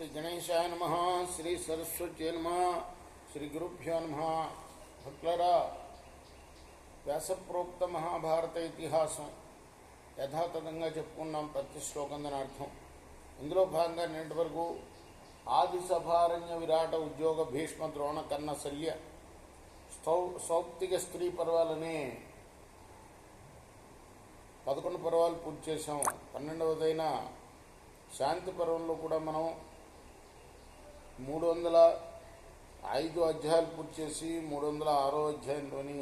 శ్రీ గణేశాయ నమః, శ్రీ సరస్వతి నమః, శ్రీ గురుభ్యో నమః. భక్తులారా, వ్యాసప్రోక్త మహాభారత ఇతిహాసం యథాతథంగా చెప్పుకున్నాం. ప్రతి శ్లోకం దాని అర్థం. ఇందులో భాగంగా నేటి వరకు ఆది సభారణ్య విరాట ఉద్యోగ భీష్మ ద్రోణ కర్ణ శల్య సౌప్తిక స్త్రీ పర్వాలనే 11 పర్వాలు పూర్తి చేసాం. 12వదైన శాంతి పర్వంలో కూడా మనం 305 అధ్యాయాలు పూర్తి చేసి 306వ అధ్యాయంలోని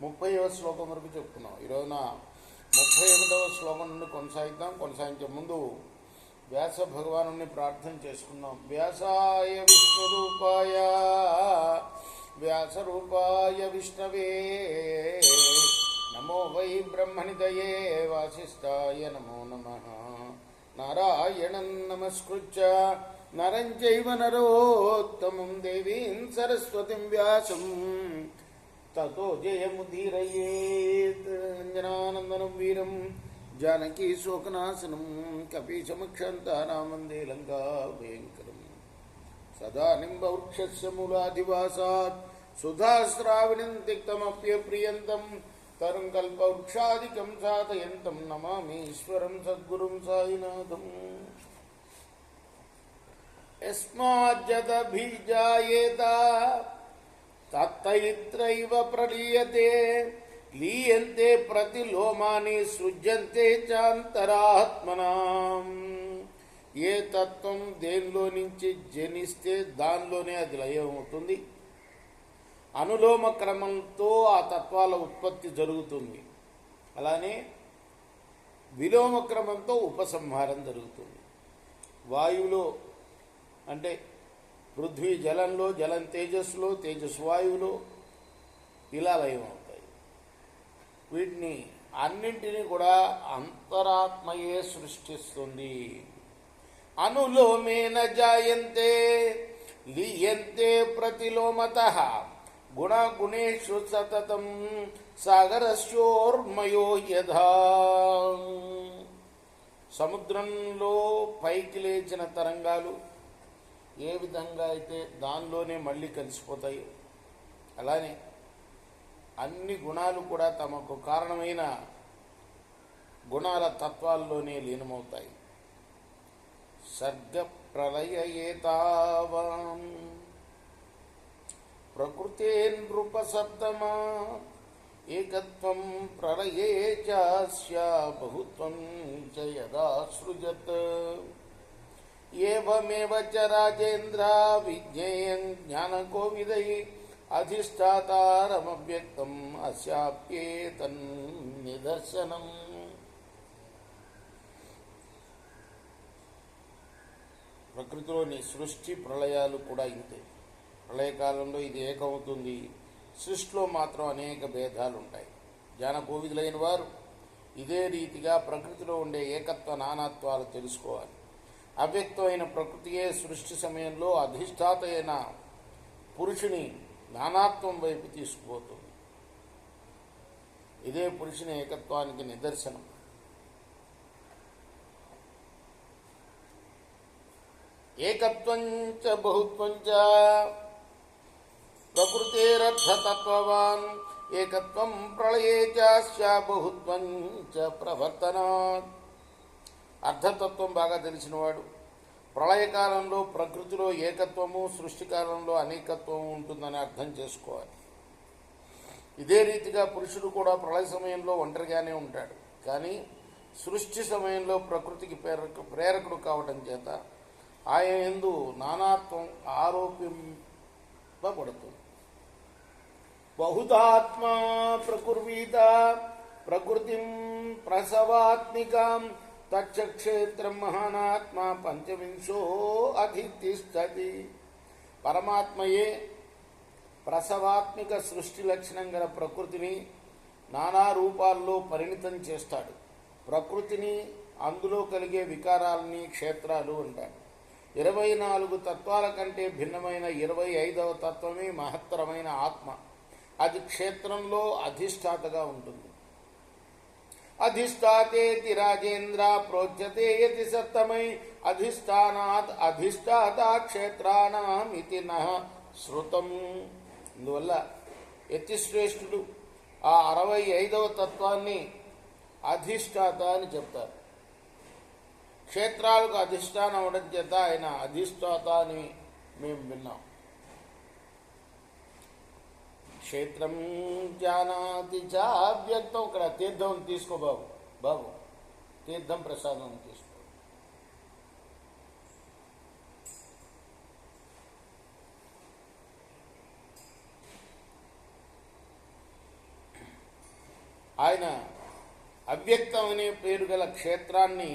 30వ శ్లోకం వరకు చెప్పుకున్నాం. ఈరోజున 31వ శ్లోకం నుండి కొనసాగిద్దాం. కొనసాగించే ముందు వ్యాస భగవాను ప్రార్థన చేసుకుందాం. వ్యాసాయ విష్ణురూపాయ వ్యాసరూపాయ విష్ణవే నమో వై బ్రహ్మనిదయే వాసిష్ఠాయ నమో నమః. నారాయణం నమస్కృత్య నరం చైవ నరోత్తమం దేవీం సరస్వతిం వ్యాసం తతో జయముదీరయేత్. అంజనానందనం వీరం జానకీ శోకనాశనం కపీశమక్షంతారామందే లంకా భయంకరం. సదా నింబవృక్షస్య మూలాధివాసాత్ సుధాశ్రావిణం తిక్తమప్యప్రియంతం తరుం కల్పవృక్షాదికం సాధయంతం నమామీశ్వరం సద్గురుం సాయినాథం. యస్మాజ్జదభిజాయేత తత్తయిత్రైవ ప్రలీయతే లీయంతే ప్రతిలోమాని సృజ్యంతే చాంతరాత్మనా. ఏ తత్వం దేనిలో నుంచి జనిస్తే దానిలోనే అది లయం అవుతుంది. అనులోమ క్రమంతో ఆ తత్వాల ఉత్పత్తి జరుగుతుంది. అలానే విలోమ క్రమంతో ఉపసంహారం జరుగుతుంది. వాయువులో అంటే పృథ్వీ జలంలో, జలం తేజస్సులో, తేజస్సు వాయువులో ఇలా లయం అవుతాయి. వీటిని అన్నింటినీ కూడా అంతరాత్మయే సృష్టిస్తుంది. అనులోమేన జాయంతే లీయంతే ప్రతిలోమతః గుణగుణేషు సతతం సాగరస్యోర్మయో యథా. సముద్రంలో పైకి లేచిన తరంగాలు ఏ విధంగా అయితే దానిలోనే మళ్ళీ కలిసిపోతాయి, అలానే అన్ని గుణాలు కూడా తమకు కారణమైన గుణాల తత్వాల్లోనే లీనమవుతాయి. సర్గ ప్రళయ ఏతావాం ప్రకృతే నృపసప్తమా ఏకత్వం ప్రళయే చాస్య బహుత్వం చ యదా సృజత్. ఏవమేవ చ రాజేంద్ర విజ్ఞేయం జ్ఞానకోవిదై అధిష్టాతారమవ్యక్తం అస్యాప్యేతన్నిదర్శనం. ప్రకృతిలోని సృష్టి ప్రళయాలు కూడా ఇంతే. ప్రళయకాలంలో ఇది ఏకమవుతుంది. సృష్టిలో మాత్రం అనేక భేదాలు ఉంటాయి. జ్ఞానకోవిదులైన వారు ఇదే రీతిగా ప్రకృతిలో ఉండే ఏకత్వ నానాత్వాలు తెలుసుకోవాలి. అవ్యక్తమైన ప్రకృతియే సృష్టి సమయంలో అధిష్టాత అయిన పురుషుని నానాత్వం వైపు తీసుకుపోతుంది. ఇదే పురుషుని ఏకత్వానికి నిదర్శనం. ఏకత్వం చ బహుత్వం చ ప్రకృతేరర్థతత్వవాన్ ఏకత్వం ప్రళయే చాస్య బహుత్వం చ ప్రవర్తనాత్. అర్థతత్వం బాగా తెలిసినవాడు ప్రళయకాలంలో ప్రకృతిలో ఏకత్వము, సృష్టికాలంలో అనేకత్వము ఉంటుందని అర్థం చేసుకోవాలి. ఇదే రీతిగా పురుషుడు కూడా ప్రళయ సమయంలో ఒంటరిగానే ఉంటాడు. కానీ సృష్టి సమయంలో ప్రకృతికి ప్రేరకుడు కావడం చేత ఆయన యందు నానాత్వం ఆరోపింపబడుతుంది. బహుధాత్మా ప్రకుర్వీత ప్రకృతిం ప్రసవాత్మికాం తక్షేత్రం మహానాత్మ పంచవింశో అధితిష్టతి. పరమాత్మయే ప్రసవాత్మిక సృష్టి లక్షణం గల ప్రకృతిని నానా రూపాల్లో పరిణితం చేస్తాడు. ప్రకృతిని, అందులో కలిగే వికారాలని క్షేత్రాలు అంటాడు. 24 తత్వాల కంటే భిన్నమైన 25వ తత్వమే మహత్తరమైన ఆత్మ. అది క్షేత్రంలో అధిష్టాతగా ఉంటుంది. అధిష్టాతేతి రాజేంద్ర ప్రోచ్యతే యతి సత్తమై అధిష్టానాత్ అధిష్టాత క్షేత్రాణమితి నః శృతం. అందువల్ల యతిశ్రేష్ఠుడు ఆ 65వ తత్వాన్ని అధిష్టాత అని చెప్తారు. క్షేత్రాలకు అధిష్టానం అవడం చేత ఆయన అధిష్టాత అని మేము విన్నాం. క్షేత్రం జానాతి చ అవ్యక్తం. ఇక్కడ తీర్థం తీసుకో బాబు, బాబు తీర్థం ప్రసాదం తీసుకో. ఆయన అవ్యక్తం అనే పేరు గల క్షేత్రాన్ని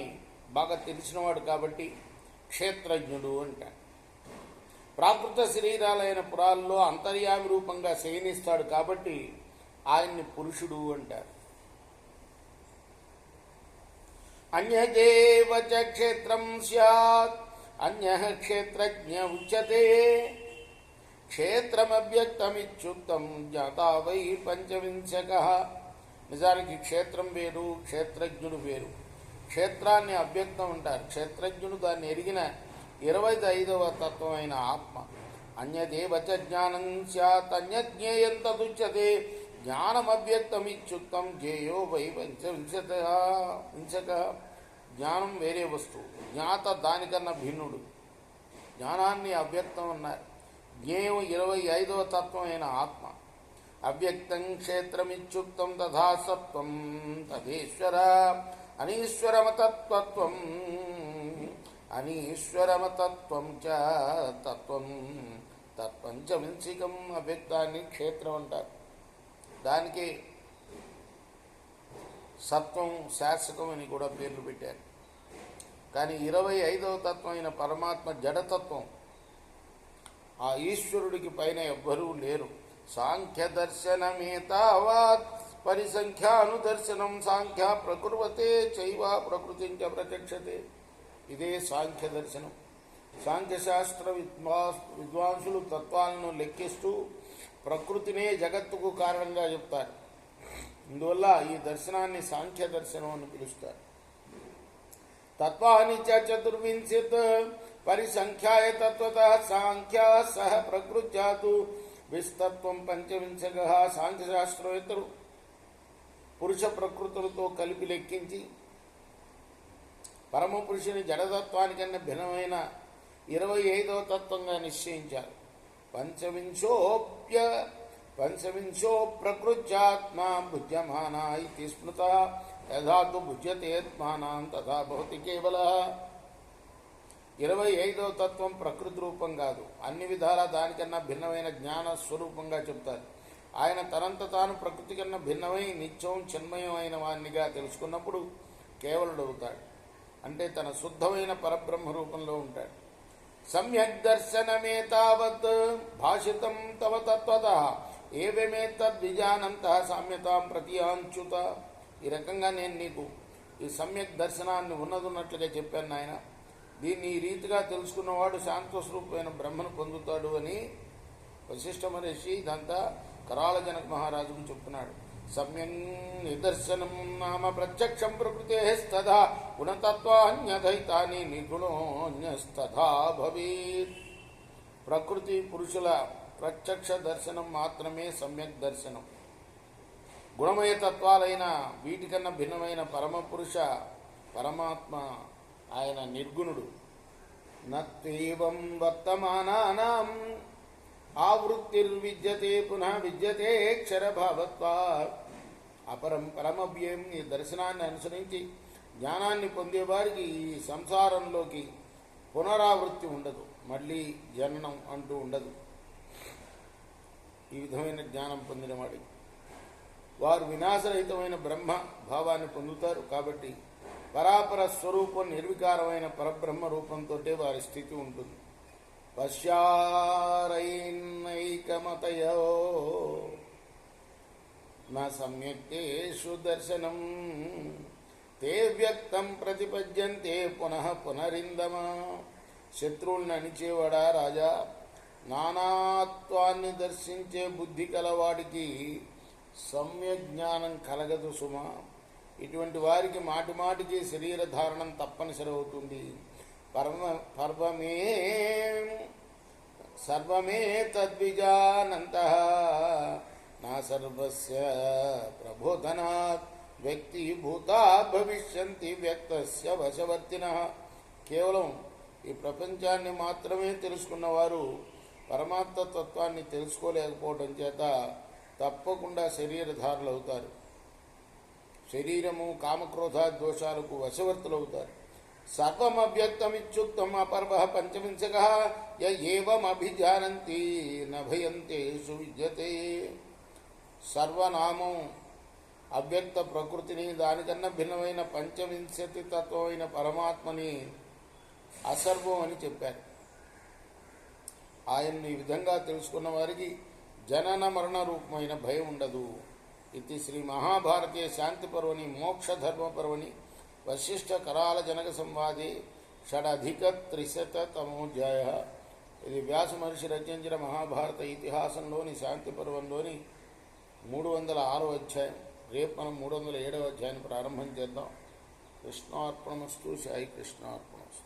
బాగా తెలిసినవాడు కాబట్టి క్షేత్రజ్ఞుడు అంటాడు. ప్రాకృత శరీరాలైన పురాల్లో అంతర్యామి రూపంగా శయనిస్తాడు కాబట్టి ఆయన్ని పురుషుడు అంటారు. అన్యదేవ చ క్షేత్రం స్యాత్ అన్యః క్షేత్రజ్ఞ ఉచ్యతే క్షేత్రమవ్యక్తమిత్యుక్తం జ్ఞాతా వై పంచవింశకః. నిజానికి క్షేత్రం వేరు, క్షేత్రజ్ఞుడు వేరు. క్షేత్రాన్ని అవ్యక్తం అంటారు. క్షేత్రజ్ఞుడు దాన్ని ఎరిగిన 25వ తత్వమైన ఆత్మ. అన్యదేవచ జ్ఞానం స్యాత్ అన్యజ్ఞేయం తదుచ్యతే జ్ఞానమవ్యక్తమిత్యుక్తం జ్ఞేయో వై పంచవింశక. జ్ఞానం వేరే వస్తువు, జ్ఞాత దానికన్నా భిన్నుడు. జ్ఞానాన్ని అవ్యక్తం అన్నారు. జ్ఞేయం 25వ తత్వమైన ఆత్మ. అవ్యక్తం క్షేత్రమిత్యుక్తం తథా సత్వం తదేశ్వర అనీశ్వరమతత్వం అనీశ్వరమతత్వం చ తత్వం తత్పంచవింశికం. అవ్యక్తాన్ని క్షేత్రం అంటారు. దానికి సత్వం, శాశ్వతం అని కూడా పేర్లు పెట్టారు. కానీ 25వ తత్వం అయిన పరమాత్మ జడతత్వం. ఆ ఈశ్వరుడికి పైన ఎవ్వరూ లేరు. సాంఖ్య దర్శనమేతావాత్ పరిసంఖ్యానుదర్శనం సాంఖ్య ప్రకుర్వతే చైవ ప్రకృతించ ప్రత్యక్షతే. ఇదే సాంఖ్య దర్శనం. సాంఖ్యశాస్త్ర విద్వాంసులు తత్వాలను లెక్కిస్తూ ప్రకృతినే జగత్తుకు కారణంగా చెప్తారు. అందువల్ల ఈ దర్శనాన్ని సాంఖ్య దర్శనం అని పిలుస్తారు. తత్వాని చ చతుర్వింశత్ పరిసంఖ్యాయ తత్వతః సాంఖ్యా సహ ప్రకృత్యాతు విస్తత్వం పంచవింశక. సాంఖ్యశాస్త్రవేత్తలు పురుష ప్రకృతులతో కలిపి లెక్కించి పరమపురుషుని జడతత్వానికన్నా భిన్నమైన 25వ తత్వంగా నిశ్చయించారు. పంచవింశో ప్రకృత్యాత్మ భుజ్యమానా ఇది స్మృత యథా తు భుజ్యతేత్మానం తథా భవతి కేవల. 25వ తత్వం ప్రకృతి రూపం కాదు, అన్ని విధాలా దానికన్నా భిన్నమైన జ్ఞాన స్వరూపంగా చెప్తారు. ఆయన తనంత తాను ప్రకృతి కన్నా భిన్నమై నిత్యం చిన్మయం అయిన వాణ్ణిగా తెలుసుకున్నప్పుడు కేవలుడవుతాడు. అంటే తన శుద్ధమైన పరబ్రహ్మ రూపంలో ఉంటాడు. సమ్యక్ దర్శనమేతావత్ భాషితం తవ తత్వతః ఏవేమేతద్విజానంతః సామ్యతాం ప్రతియాంచ్యుత. ఈ రకంగా నేను నీకు ఈ సమ్యక్ దర్శనాన్ని ఉన్నట్లుగా చెప్పాను నాయన. దీన్ని ఈ రీతిగా తెలుసుకున్నవాడు శాంతస్వరూపమైన బ్రహ్మను పొందుతాడు అని వశిష్ఠ మహర్షి ఇదంతా కరాళ జనక మహారాజుకు చెప్తున్నాడు. సమ్యం నిదర్శనం నామ ప్రత్యక్షం ప్రకృతేస్తథా గుణతత్వాన్యథైతాని నిర్గుణోన్యస్తథా భవేత్. ప్రకృతి పురుషుల ప్రత్యక్ష దర్శనం మాత్రమే సమ్యక్ దర్శనం. గుణమయ తత్వాలైన వీటికన్నా భిన్నమైన పరమపురుష పరమాత్మ ఆయన నిర్గుణుడు. నత్వేవం వర్తమానానాం ఆవృత్తిర్విద్యతే పునః విద్యతే క్షరభావత్వాత్. అపరం పరమవ్యయం. ఈ దర్శనాన్ని అనుసరించి జ్ఞానాన్ని పొందేవారికి ఈ సంసారంలోకి పునరావృత్తి ఉండదు, మళ్ళీ జననం అంటూ ఉండదు. ఈ విధమైన జ్ఞానం పొందిన వాడికి వారు వినాశరహితమైన బ్రహ్మ భావాన్ని పొందుతారు. కాబట్టి పరాపర స్వరూపం నిర్వికారమైన పరబ్రహ్మ రూపంతో వారి స్థితి ఉంటుంది. పశ్యారైనైకమతయో నా సమ్యక్తేషు దర్శనం తే వ్యక్తం ప్రతిపద్యంతే పునః పునరిందమా. శత్రువుల్ని అణిచేవాడా రాజా, నానాత్వాన్ని దర్శించే బుద్ధి కలవాడికి సమ్యజ్ఞానం కలగదు సుమా. ఇటువంటి వారికి మాటి మాటికి శరీర ధారణం తప్పనిసరి అవుతుంది. సర్వమే తద్విజానంతః నా సర్వస్య ప్రబోధనాత్ వ్యక్తి భూతా భవిష్యంతి వ్యక్తస్య వశవర్తినః. కేవలం ఈ ప్రపంచాన్ని మాత్రమే తెలుసుకున్నవారు పరమాత్మ తత్వాన్ని తెలుసుకోలేకపోవడం చేత తప్పకుండా శరీరధారులు అవుతారు. శరీరము కామక్రోధ దోషాలకు వశవర్తులవుతారు. సర్వమవ్యక్తమిత్యుక్తం అపర్వ పంచవింశక ఏవమభిజానంతి నభయంతేషు విద్యతే. సర్వనామం అవ్యక్త ప్రకృతిని, దానికన్నా భిన్నమైన పంచవింశతి తత్వమైన పరమాత్మని అసర్వం అని చెప్పారు. ఆయన్ని ఈ విధంగా తెలుసుకున్న వారికి జనన మరణ రూపమైన భయం ఉండదు. ఇది శ్రీ మహాభారతీయ శాంతి పర్వని మోక్షధర్మ పర్వని వశిష్ఠ కరాల జనక సంవాదే షడధిక-300తమోధ్యాయ. ఇది వ్యాస మహర్షి రచించిన మహాభారత ఇతిహాసంలోని శాంతి పర్వంలోని 306వ అధ్యాయం. రేపు మనం 307వ అధ్యాయాన్ని ప్రారంభం చేద్దాం. కృష్ణార్పణమస్తు. సాయి కృష్ణార్పణమస్తు.